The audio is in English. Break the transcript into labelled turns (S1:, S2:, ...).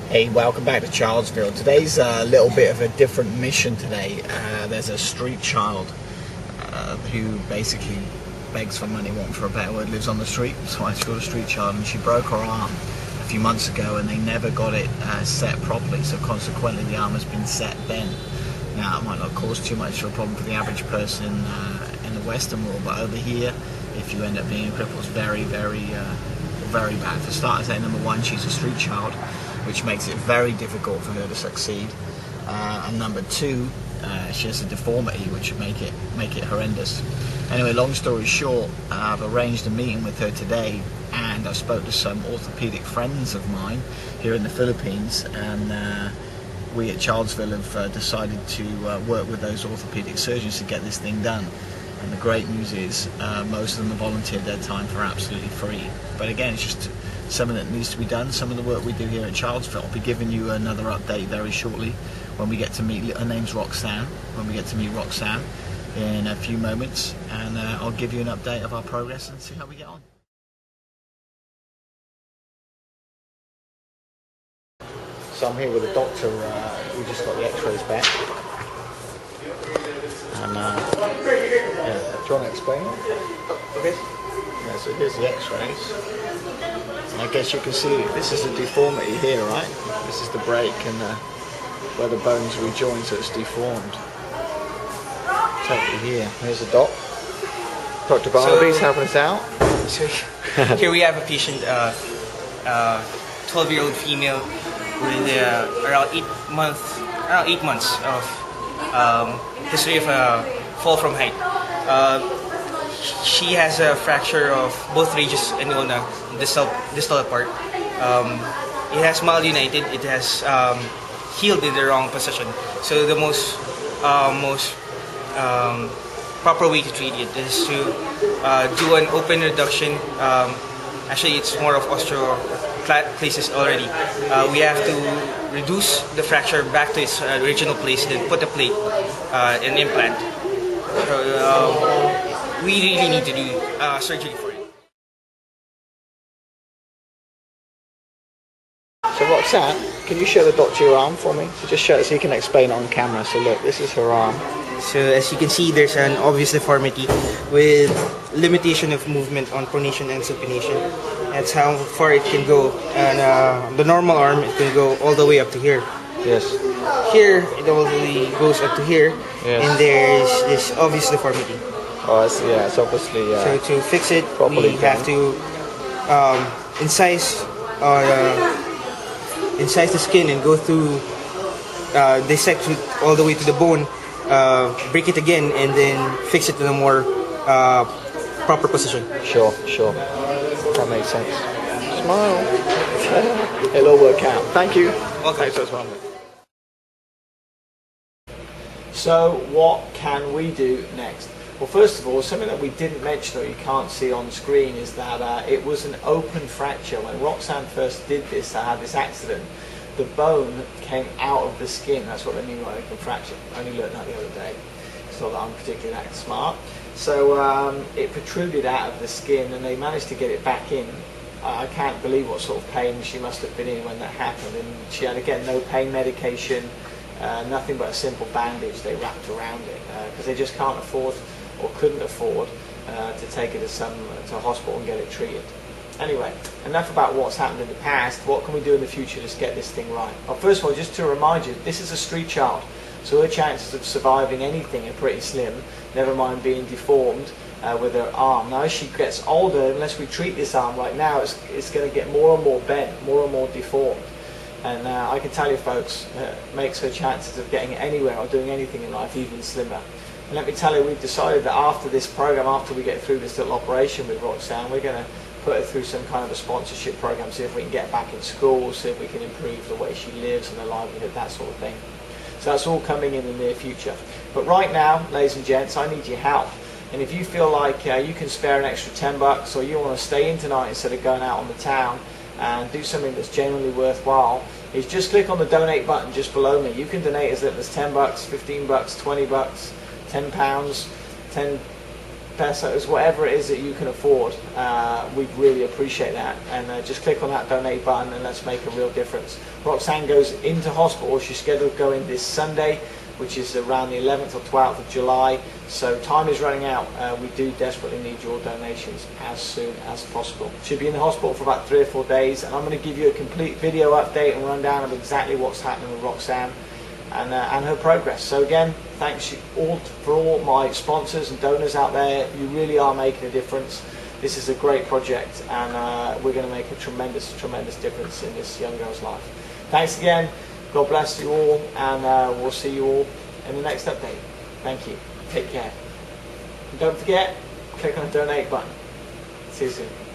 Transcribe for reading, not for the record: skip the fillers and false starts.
S1: Hey, welcome back to Childsville. Today's a little bit of a different mission today. There's a street child who basically begs for money, want for a better word, lives on the street. So I called a street child, and she broke her arm a few months ago, and they never got it set properly. So consequently, the arm has been set bent. Now, it might not cause too much of a problem for the average person in the Western world, but over here, if you end up being a cripple, it's very, very bad. For starters, number one, she's a street child, which makes it very difficult for her to succeed. And number two, she has a deformity, which would make it horrendous. Anyway, long story short, I've arranged a meeting with her today, and I spoke to some orthopedic friends of mine here in the Philippines, and we at Childsville have decided to work with those orthopedic surgeons to get this thing done. And the great news is most of them have volunteered their time for absolutely free. But again, it's just something that needs to be done. Some of the work we do here at Childsville. I'll be giving you another update very shortly when we get to meet, her name's Roxanne, when we get to meet Roxanne in a few moments, and I'll give you an update of our progress and see how we get on. So I'm here with a doctor, we just got the x-rays back. And yeah, do you want to explain it? Okay. Yeah, so here's the x-rays. And I guess you can see this is a deformity here, right? This is the break and where the bones rejoin, so it's deformed. Totally here. Here's the doc. Dr. Barnaby's helping us out.
S2: So here we have a patient, 12-year-old female with around 8 months of history of a fall from height. She has a fracture of both rages and ulna, distal part. It has malunited. It has healed in the wrong position. So the most proper way to treat it is to do an open reduction. Actually, it's more of osteoclasis already. We have to reduce the fracture back to its original place, then put a plate, an implant. So, we really need to do surgery for it.
S1: So Roxanne, can you show the doctor your arm for me? So just show it so you can explain it on camera. So look, this is her arm.
S2: So as you can see, there's an obvious deformity with limitation of movement on pronation and supination. That's how far it can go. And the normal arm, it can go all the way up to here.
S1: Yes.
S2: Here, it only goes up to here. Yes. And there's this obvious deformity.
S1: Oh, it's obviously...
S2: so to fix it, we have to incise the skin and go through, dissect it all the way to the bone, break it again, and then fix it in a more proper position. Sure.
S1: That makes sense. Smile. It'll all work out. Thank you.
S2: Okay.
S1: So what can we do next? Well, first of all, something that we didn't mention or you can't see on screen is that it was an open fracture. When Roxanne first did this, I had this accident, the bone came out of the skin. That's what they mean by open fracture. I only learned that the other day. It's not that I'm particularly that smart. So it protruded out of the skin, and they managed to get it back in. I can't believe what sort of pain she must have been in when that happened. And she had, again, no pain medication, nothing but a simple bandage they wrapped around it, because they just can't afford or couldn't afford to take it to a hospital and get it treated. Anyway, enough about what's happened in the past. What can we do in the future to get this thing right? Well, first of all, just to remind you, this is a street child, so her chances of surviving anything are pretty slim, never mind being deformed with her arm. Now, as she gets older, unless we treat this arm right now, it's going to get more and more bent, more and more deformed. And I can tell you, folks, it makes her chances of getting anywhere or doing anything in life even slimmer. And let me tell you, we've decided that after this program, after we get through this little operation with Roxanne, we're going to put her through some kind of a sponsorship program, see if we can get back in school, see if we can improve the way she lives and her livelihood, that sort of thing. So that's all coming in the near future. But right now, ladies and gents, I need your help. And if you feel like you can spare an extra $10, or you want to stay in tonight instead of going out on the town and do something that's genuinely worthwhile, is just click on the donate button just below me. You can donate as little as $10, $15, $20, £10, pesos, whatever it is that you can afford, we'd really appreciate that. And just click on that donate button and let's make a real difference. Roxanne goes into hospital. She's scheduled to go in this Sunday, which is around the 11th or 12th of July. So time is running out. We do desperately need your donations as soon as possible. She'll be in the hospital for about 3 or 4 days, and I'm going to give you a complete video update and rundown of exactly what's happening with Roxanne and her progress. So again, thanks for all my sponsors and donors out there. You really are making a difference. This is a great project, and we're going to make a tremendous difference in this young girl's life. Thanks again. God bless you all, and we'll see you all in the next update. Thank you. Take care. And don't forget, click on the donate button. See you soon.